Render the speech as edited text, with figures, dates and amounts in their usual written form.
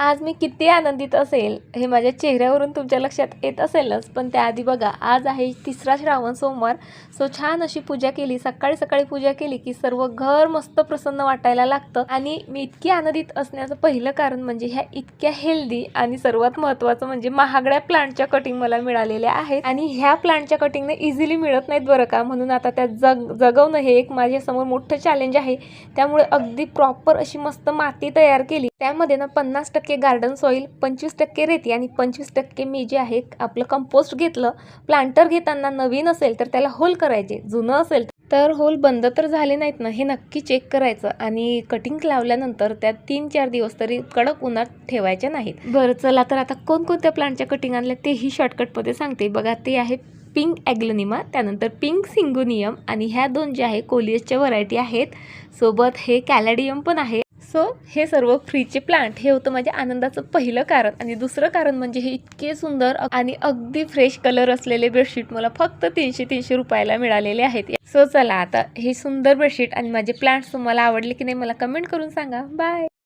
आज मी किती आनंदित असेल हे माझ्या चेहऱ्यावरून तुमच्या लक्षात येत असेलच, पण त्याआधी बघा, आज आहे 3रा श्रावण सोमवार. सो छान अशी पूजा केली, सकाळी सकाळी पूजा केली की सर्व घर मस्त प्रसन्न वाटायला लागतं. आणि मी इतकी आनंदित असण्याचं पहिलं कारण म्हणजे ह्या इतक्या हेल्दी आणि सर्वात महत्त्वाचं म्हणजे महागड्या प्लांटच्या कटिंग मला मिळालेल्या आहेत. आणि ह्या प्लांटच्या कटिंगने इझिली मिळत नाहीत बरं का, म्हणून आता त्या जगवणं हे एक माझ्यासमोर मोठं चॅलेंज आहे. त्यामुळे अगदी प्रॉपर अशी मस्त माती तयार केली. त्यामध्ये ना 50% गार्डन सॉईल, 25% रेती आणि 25% मी जे आहे आपलं कंपोस्ट घेतलं. प्लांटर घेताना नवीन असेल तर त्याला होल करायचे, जुनं असेल तर होल बंद तर झाले नाहीत ना हे नक्की चेक करायचं. आणि कटिंग लावल्यानंतर त्या 3-4 दिवस तरी कडक उन्हात ठेवायच्या नाहीत. बरं चला, तर आता कोणकोणत्या प्लांटच्या कटिंग आणल्या तेही शॉर्टकटमध्ये सांगते बघा. ते आहे पिंक ॲग्लोनिमा, त्यानंतर पिंक सिंगोनियम आणि ह्या 2 जे आहे कोलियसच्या व्हरायटी आहेत. सोबत हे कॅलेडियम पण आहे. सो हे सर्व फ्रीचे प्लांट. हे होतं माझ्या आनंदाचं पहिलं कारण. आणि दुसरं कारण म्हणजे हे इतके सुंदर आणि अगदी फ्रेश कलर असलेले बेडशीट मला फक्त 300 रुपयाला मिळालेले आहेत. सो चला, आता हे सुंदर बेडशीट आणि माझे प्लांट्स तुम्हाला आवडले की नाही मला कमेंट करून सांगा. बाय.